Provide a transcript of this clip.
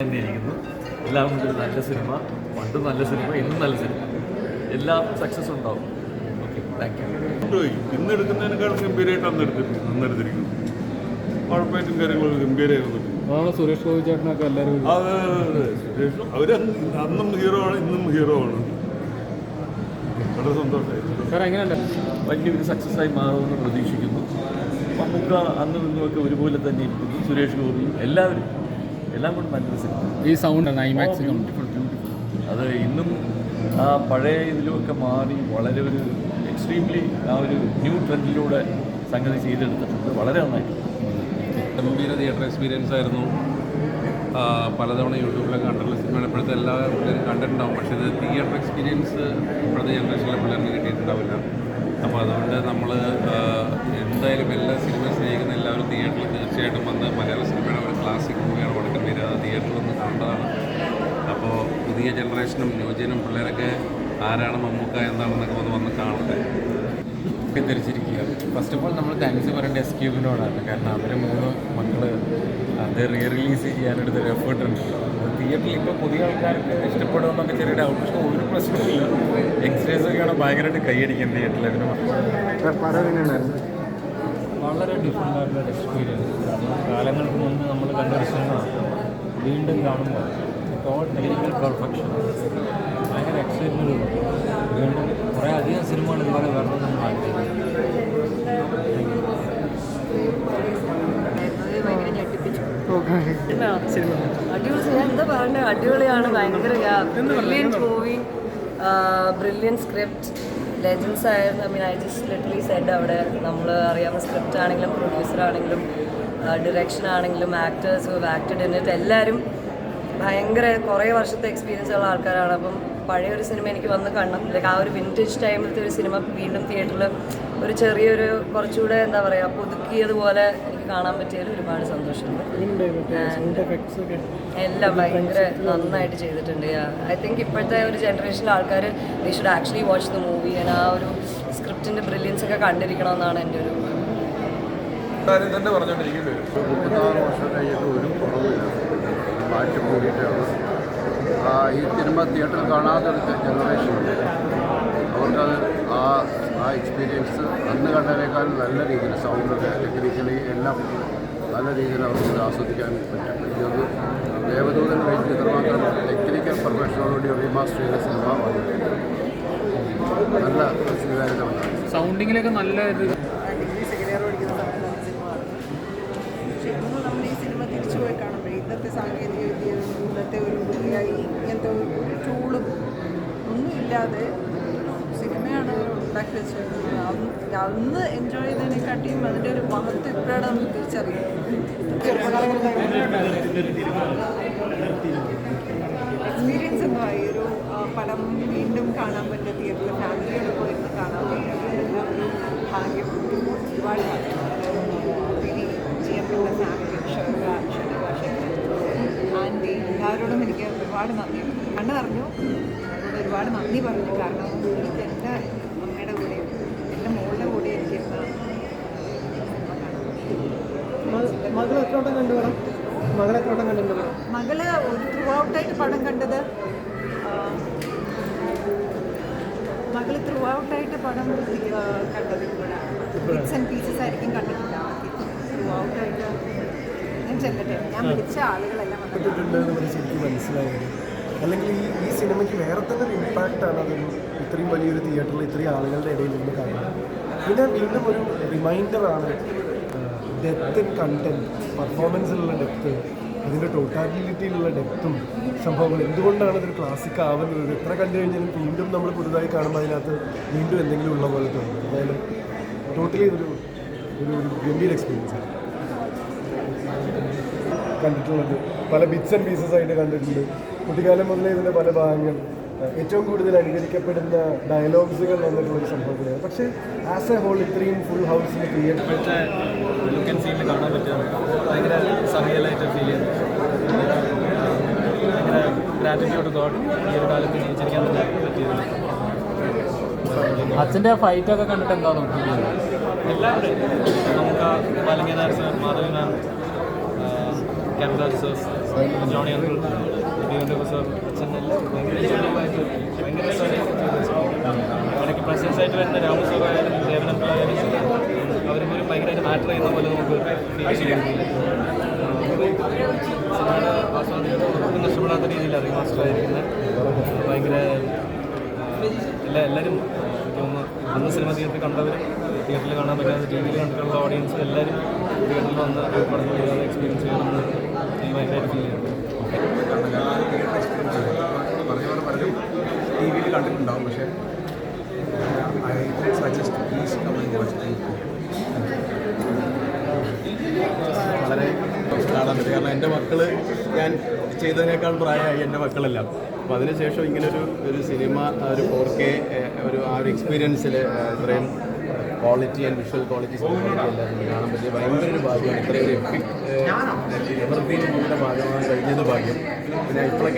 തന്നെയിരിക്കുന്നു. എല്ലാം കൊണ്ടൊരു നല്ല സിനിമ, പണ്ടും നല്ല സിനിമ, ഇന്നും നല്ല സിനിമ, എല്ലാം സക്സസ് ഉണ്ടാവും. Okay, thank you. ഇന്ന് എടുക്കുന്നതിനേക്കാളും ഗംഭീരമായിട്ട് അന്നെടുത്തിരിക്കുന്നു. കുഴപ്പമായിട്ടും കാര്യങ്ങളും ഗംഭീരമായിരുന്നു. സുരേഷ് ഗോപി ചേട്ടനൊക്കെ എല്ലാവരും സുരേഷ് അവർ അന്നും ഹീറോ ആണ്, ഇന്നും ഹീറോ ആണ്. വളരെ സന്തോഷമായിരുന്നു സാർ. എങ്ങനെയുണ്ട്? വലിയൊരു സക്സസ്സായി മാറുമെന്ന് പ്രതീക്ഷിക്കുന്നു. മമ്മൂക്ക അന്നും ഇന്നുമൊക്കെ ഒരുപോലെ തന്നെ ഇരിക്കുന്നു. സുരേഷ് ഗോപിയും എല്ലാവരും എല്ലാം കൊണ്ട് നല്ലൊരു സിനിമ. ഈ സൗണ്ട് ഐമാക്സ് ബ്യൂട്ടിഫുൾ. അത് ഇന്നും ആ പഴയ ഇതിലുമൊക്കെ മാറി വളരെ ഒരു എക്സ്ട്രീംലി ആ ഒരു ന്യൂ ട്രെൻഡിലൂടെ സംഗതി ചെയ്തെടുത്തിട്ടുണ്ട്. വളരെ നന്നായിട്ട് ഗംഭീര തിയേറ്റർ എക്സ്പീരിയൻസ് ആയിരുന്നു. പലതവണ യൂട്യൂബിലൊക്കെ കണ്ടിട്ടുള്ള സിനിമകൾ ഇപ്പോഴത്തെ എല്ലാ പിള്ളേരും കണ്ടിട്ടുണ്ടാവും. പക്ഷേ ഇത് തിയേറ്റർ എക്സ്പീരിയൻസ് ഇപ്പോഴത്തെ ജനറേഷനിലെ പിള്ളേർക്ക് കിട്ടിയിട്ടുണ്ടാവില്ല. അപ്പോൾ അതുകൊണ്ട് നമ്മൾ എന്തായാലും എല്ലാ സിനിമ സ്നേഹിക്കുന്ന എല്ലാവരും തിയേറ്ററിൽ തീർച്ചയായിട്ടും വന്ന് മലയാള സിനിമയുടെ ഒരു ക്ലാസിക് മൂവിയാണ് വടക്കൻ വീര, അത് തിയേറ്ററിൽ വന്ന് കാണേണ്ടതാണ്. അപ്പോൾ പുതിയ ജനറേഷനും ന്യൂജനും പിള്ളേരൊക്കെ ആരാണ് മമ്മൂക്ക എന്താണെന്നൊക്കെ വന്ന് കാണട്ടെ. തിരിച്ചിരിക്കുക. ഫസ്റ്റ് ഓഫ് ഓൾ നമ്മൾ താങ്ക്സ് പറയേണ്ട എസ്ക്യൂബിനോടാണ്. കാരണം അവർ 3 മക്കൾ അത് റിലീസ് ചെയ്യാനെടുത്തൊരു എഫേർട്ട് ഉണ്ടല്ലോ. തിയേറ്ററിൽ ഇപ്പോൾ പുതിയ ആൾക്കാർക്ക് ഇഷ്ടപ്പെടുമെന്നൊക്കെ ചെറിയ ഡൗട്ട്. പക്ഷേ ഒരു പ്രശ്നമില്ല. യങ്സ്റ്റേഴ്സൊക്കെയാണ് ഭയങ്കരമായിട്ട് കൈയടിക്കുന്നത് തിയേറ്ററിൽ. അതിന് വളരെ ഡിഫറെൻ്റ് ആയിട്ടുള്ള എക്സ്പീരിയൻസ്. കാലങ്ങൾക്ക് മുമ്പ് നമ്മൾ കണ്ടൊരു സിനിമ വീണ്ടും കാണുമ്പോൾ ഓൾ ടെക്നിക്കൽ പെർഫെക്ഷൻ, ഭയങ്കര എക്സൈറ്റ്മെൻറ്റ്. വീണ്ടും കുറേ അധികം സിനിമകൾ ഇതുപോലെ വരണം നമ്മൾ ആഗ്രഹിക്കുന്നു. എന്താ പറയണ്ടേ, അടിപൊളിയാണ്. ഭയങ്കര brilliant movie, brilliant script, legends ആയിരുന്നു. ഐ ജസ്റ്റ് ലിറ്ററലി സെഡ് അവിടെ നമ്മൾ അറിയാവുന്ന സ്ക്രിപ്റ്റ് ആണെങ്കിലും പ്രൊഡ്യൂസർ ആണെങ്കിലും ഡിറക്ഷൻ ആണെങ്കിലും actors who acted in it എല്ലാവരും ഭയങ്കര കുറേ വർഷത്തെ എക്സ്പീരിയൻസ് ഉള്ള ആൾക്കാരാണ്. അപ്പം പഴയൊരു സിനിമ എനിക്ക് വന്ന് കാണണം. ലൈക്ക് ആ ഒരു വിൻറ്റേജ് ടൈമിലത്തെ ഒരു സിനിമ വീണ്ടും തിയേറ്ററിൽ ഒരു ചെറിയൊരു കുറച്ചുകൂടെ എന്താ പറയുക പുതുക്കിയതുപോലെ എനിക്ക് കാണാൻ പറ്റിയതിൽ ഒരുപാട് സന്തോഷമുണ്ട്. എല്ലാം ഭയങ്കര നന്നായിട്ട് ചെയ്തിട്ടുണ്ട്. ഐ തിങ്ക് ഇപ്പോഴത്തെ ഒരു ജനറേഷനിലെ ആൾക്കാർ they should actually watch the movie. ആ ഒരു സ്ക്രിപ്റ്റിൻ്റെ ബ്രില്യൻസ് ഒക്കെ കണ്ടിരിക്കണമെന്നാണ് എൻ്റെ ഒരു തന്നെ പറഞ്ഞുകൊണ്ടിരിക്കുന്നത്. 34 വർഷം കഴിഞ്ഞിട്ട് ഒരു കുറവില്ല, മാറ്റി കൂടിയിട്ടാണ്. ഈ സിനിമ തിയേറ്ററിൽ കാണാത്തൊരു ജനറേഷനുണ്ട്. അവർക്കത് ആ എക്സ്പീരിയൻസ് അന്ന് കണ്ടതിനേക്കാൾ നല്ല രീതിയിൽ സൗണ്ടൊക്കെ ടെക്നിക്കലി എല്ലാം നല്ല രീതിയിൽ അവർക്ക് ആസ്വദിക്കാൻ പറ്റും. ഇത് ദേവദൂതൻ കഴിഞ്ഞ് ഇത്രമാത്രം ടെക്നിക്കൽ പെർഫെക്ഷനോടുകൂടി റീമാസ്റ്റർ ചെയ്ത സിനിമ വന്നിട്ടുണ്ട്. നല്ല സ്വീകാര്യത ഉണ്ടാകും. സൗണ്ടിങ്ങിലൊക്കെ നല്ല നമ്മൾ ഈ സിനിമ തിരിച്ചു പോയി കാണുമ്പോൾ ഇന്നത്തെ സാങ്കേതിക വിദ്യ, ഇന്നത്തെ ഒരു ഇങ്ങനത്തെ ഒരു ടൂളും ഒന്നും ഇല്ലാതെ സിനിമയാണ് ഉണ്ടാക്കി വെച്ചിരുന്നത്. അന്ന് എൻജോയ് ചെയ്തതിനെക്കാട്ടിയും അതിൻ്റെ ഒരു മഹത്വം ഇപ്പോഴാണ് നമുക്ക് തിരിച്ചറിയാം. എക്സ്പീരിയൻസ് എന്തായി ഒരു പടം വീണ്ടും കാണാൻ പറ്റുക, തിയേറ്ററിൽ ഫാമിലിയോട് പോയിരുന്ന് കാണാൻ പറ്റുക, ഒരു ഭാഗ്യം. ഒരുപാട് ചെയ്യപ്പെട്ട ഫാമിലി ആൻറ്റി എല്ലാവരോടും എനിക്ക് ഒരുപാട് നന്ദി കണ്ടു പറഞ്ഞു. അതുകൊണ്ട് ഒരുപാട് നന്ദി പറഞ്ഞു. കാരണം എനിക്ക് എൻ്റെ അമ്മയുടെ കൂടെയും എൻ്റെ മോളുടെ കൂടെ എനിക്ക് മകള് ഒരു ത്രൂ ഔട്ടായിട്ട് പടം കണ്ടത്. മകള് ത്രൂ ഔട്ടായിട്ട് പടം കണ്ടത് ഇപ്പോഴാണ്. ബിറ്റ്സ് ആൻഡ് പീസസ് ആയിരിക്കും കണ്ടിട്ടില്ല. ത്രൂ ഔട്ടായിട്ട് ഞാൻ ചെല്ലട്ടെ, ഞാൻ വിളിച്ച ആളുകളെല്ലാം ശരിക്കും മനസ്സിലായത്. അല്ലെങ്കിൽ ഈ സിനിമയ്ക്ക് വേറെ തന്നെ ഒരു ഇമ്പാക്റ്റാണ് അതൊരു ഇത്രയും വലിയൊരു തിയേറ്ററിൽ ഇത്രയും ആളുകളുടെ ഇടയിൽ നിന്ന് കാണുന്നത്. പിന്നെ വീണ്ടും ഒരു റിമൈൻഡറാണ് ഡെപ്ത് ഇൻ കണ്ടൻറ്, പെർഫോമൻസിലുള്ള ഡെപ്ത്, അതിൻ്റെ ടോട്ടാലിറ്റിയിലുള്ള ഡെപ്തും സംഭവങ്ങൾ. എന്തുകൊണ്ടാണ് ഇതൊരു ക്ലാസിക് ആവുന്നത്? എത്ര കണ്ടു കഴിഞ്ഞാലും വീണ്ടും നമ്മൾ പുതുതായി കാണുമ്പോൾ അതിനകത്ത് വീണ്ടും എന്തെങ്കിലും ഉള്ള പോലെ തോന്നുന്നു. എന്തായാലും ടോട്ടലി ഒരു ഗംഭീര എക്സ്പീരിയൻസ് ആണ് കണ്ടിട്ടുള്ളത്. പല ബിറ്റ്സ് ആൻഡ് പീസസ് ആയിട്ട് കണ്ടിട്ടുണ്ട്. കുട്ടിക്കാലം മുതലേ ഇതിൻ്റെ പല ഭാഗങ്ങൾ ഏറ്റവും കൂടുതൽ അനുകരിക്കപ്പെടുന്ന ഡയലോഗ്സുകൾ വന്നിട്ടുള്ളൊരു സംഭവത്തിലാണ്. പക്ഷേ ആസ് എ ഹോൾ ഇത്രയും ഫുൾ ഹൗസിൽ തിയേറ്റർ ലുക്ക് ആൻഡ് സീനിൽ കാണാൻ പറ്റുന്നത് ഭയങ്കര സറിയലായിട്ട് ഫീൽ ചെയ്യുന്നു. ഭയങ്കര ഗ്രാറ്റിറ്റ്യൂഡ് ഗോഡ് ഈ ഒരു കാലത്ത് ജീവിച്ചിരിക്കാൻ പറ്റിയത്. അച്ഛൻ്റെ ഫൈറ്റൊക്കെ കണ്ടിട്ട് എന്താ നോക്കിയത്? എല്ലാവരുടെയും നമുക്ക് മാലിംഗനാർ സർ, മാധവനാർ, captain sir, Johnny uncle sir അച്ഛൻ എല്ലാം ഭയങ്കര ഇടയ്ക്ക് പ്രസൻസ് ആയിട്ട് വരുന്ന രാമു സാർ ആയാലും ദേവനന്ദ ആയാലും അവരും ഒരു ഭയങ്കരമായിട്ട് മാറ്റർ ചെയ്യുന്ന പോലെ നമുക്ക് ഫീൽ ചെയ്യുന്നില്ല. സിനിമയുടെ ആസ്വാദനം നഷ്ടപ്പെടാത്ത രീതിയിൽ റീമാസ്റ്ററായിരിക്കുന്ന ഭയങ്കര എല്ലാവരും എനിക്ക് തോന്നുന്നു അന്ന് സിനിമ തിയേറ്ററിൽ കണ്ടവരും തിയേറ്ററിൽ കാണാൻ പറ്റാത്ത ടി വിയിൽ കണ്ടിട്ടുള്ള ഓഡിയൻസ് എല്ലാവരും തിയേറ്ററിൽ വന്ന് പടം ചെയ്യാതെ എക്സ്പീരിയൻസ് ചെയ്യണമെന്ന് എനിക്ക് ഭയങ്കരമായിട്ട് ഫീൽ ചെയ്യുന്നു. പലരും ടി വിയിൽ കണ്ടിട്ടുണ്ടാവും, പക്ഷേ I suggest please come and watch. വളരെ കാണാൻ പറ്റും. കാരണം എൻ്റെ മക്കൾ ഞാൻ ചെയ്തതിനേക്കാൾ പ്രായമായി എൻ്റെ മക്കളെല്ലാം. അപ്പോൾ അതിനുശേഷം ഇങ്ങനൊരു സിനിമ ഒരു 4K ആ ഒരു എക്സ്പീരിയൻസിൽ ഇത്രയും ക്വാളിറ്റി ആൻഡ് വിഷ്വൽ ക്വാളിറ്റി എല്ലാവരും കാണാൻ പറ്റിയ ഭയങ്കര ഒരു ഭാഗ്യമാണ്. ഇത്രയും ഒരു എപ്പിക് എവർഗ്രീൻ മൂവിയുടെ ഭാഗമാകാൻ കഴിഞ്ഞത് ഭാഗ്യം. പിന്നെ ഇപ്പോഴൊക്കെ